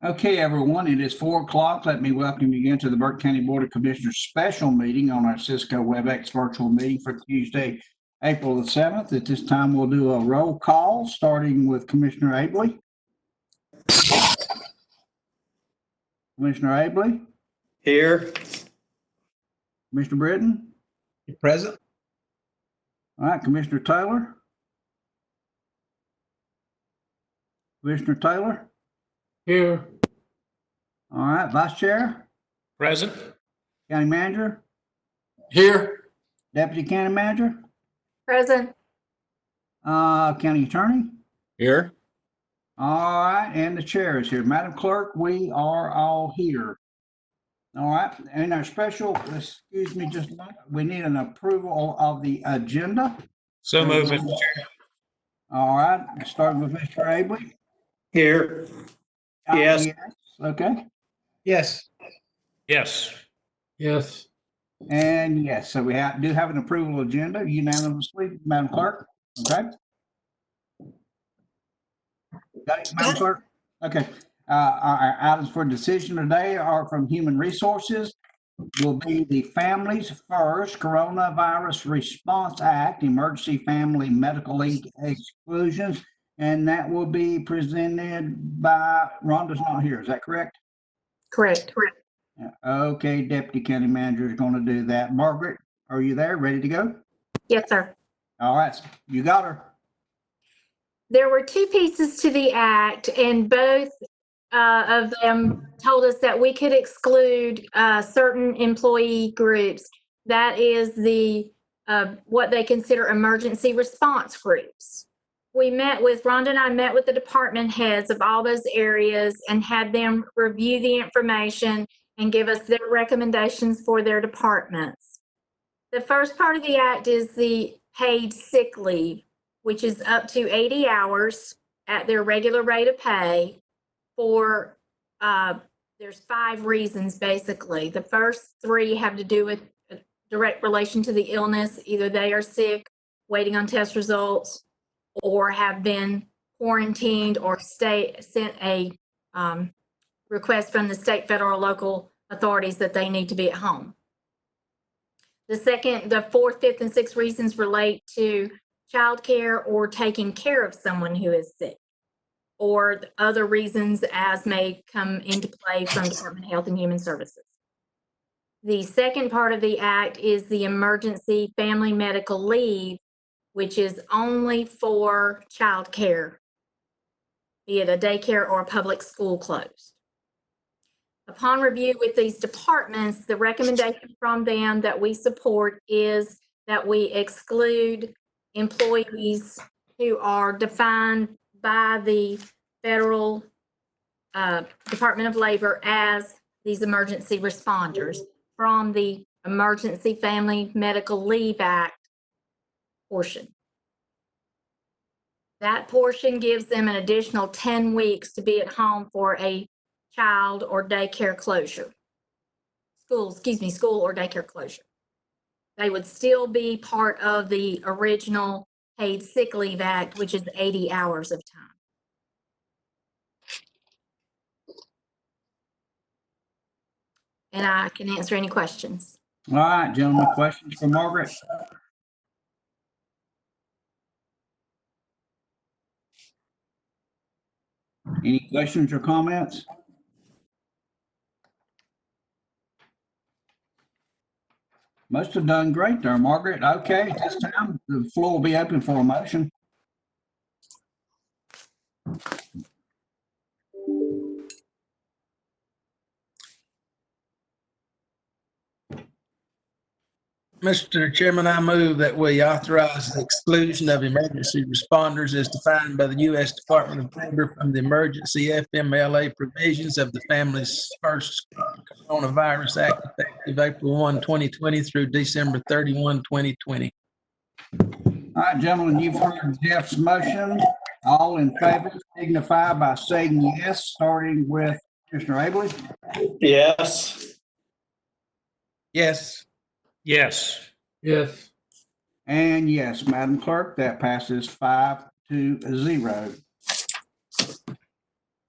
Okay, everyone, it is 4 o'clock. Let me welcome you again to the Burke County Board of Commissioners special meeting on our Cisco Webex virtual meeting for Tuesday, April the 7th. At this time, we'll do a roll call, starting with Commissioner Abley. Commissioner Abley? Here. Commissioner Britton? Present. All right, Commissioner Taylor? Commissioner Taylor? Here. All right, Vice Chair? Present. County Manager? Here. Deputy County Manager? Present. County Attorney? Here. All right, and the chair is here. Madam Clerk, we are all here. All right, and our special, excuse me just a moment, we need an approval of the agenda. So moved, Mr. Chair. All right, starting with Mr. Abley. Here. Yes. Yes, okay, Yes. Yes. Yes. and yes, so we do have an approval agenda unanimously, Madam Clerk, okay? Got it, Madam Clerk? Okay, our items for decision today are from Human Resources. Will be the Families First Coronavirus Response Act, Emergency Family Medical Leave Exclusions, and that will be presented by, Rhonda's not here, is that correct? Correct. Okay, Deputy County Manager is going to do that. Margaret, are you there, ready to go? Yes, sir. All right, you got her. There were two pieces to the act, and both of them told us that we could exclude certain employee groups. That is the what they consider emergency response groups. Rhonda and I met with the department heads of all those areas and had them review the information and give us their recommendations for their departments. The first part of the act is the paid sick leave, which is up to 80 hours at their regular rate of pay for, there's 5 reasons basically. The first 3 have to do with a direct relation to the illness. Either they are sick, waiting on test results, or have been quarantined or sent a request from the state, federal, local authorities that they need to be at home. The 4th, 5th, and 6th reasons relate to childcare or taking care of someone who is sick, or other reasons as may come into play from Department of Health and Human Services. The second part of the act is the emergency family medical leave, which is only for childcare, be it a daycare or a public school closed. Upon review with these departments, the recommendation from them that we support is that we exclude employees who are defined by the federal Department of Labor as these emergency responders from the Emergency Family Medical Leave Act portion. That portion gives them an additional 10 weeks to be at home for a child or daycare closure. School or daycare closure. They would still be part of the original Paid Sick Leave Act, which is 80 hours of time. And I can answer any questions. All right, gentlemen, questions for Margaret? Any questions or comments? Must have done great there, Margaret. Okay, at this time, the floor will be open for a motion. Mr. Chairman, I move that we authorize the exclusion of emergency responders as defined by the U.S. Department of Labor from the emergency FMLA provisions of the Families First Coronavirus Act effective April 1, 2020 through December 31, 2020. All right, gentlemen, you've heard Jeff's motion. All in favor signify by saying yes, starting with Commissioner Abley. Yes. Yes. Yes. Yes. And yes, Madam Clerk, that passes 5-0.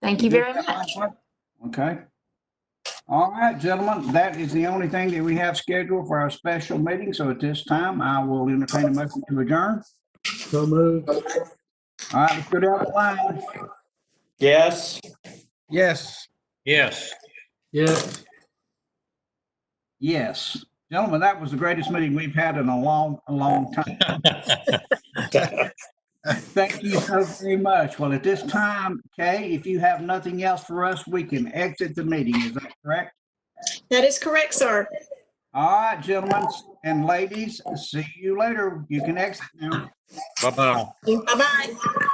Thank you very much. Okay. All right, gentlemen, that is the only thing that we have scheduled for our special meeting. So at this time, I will entertain a motion to adjourn. So moved. All right, let's go down the line. Yes. Yes. Yes. Yes. Yes. Gentlemen, that was the greatest meeting we've had in a long time. Thank you so very much. Well, at this time, Kay, if you have nothing else for us, we can exit the meeting. Is that correct? That is correct, sir. All right, gentlemen and ladies, see you later. You can exit now. Bye-bye. Bye-bye.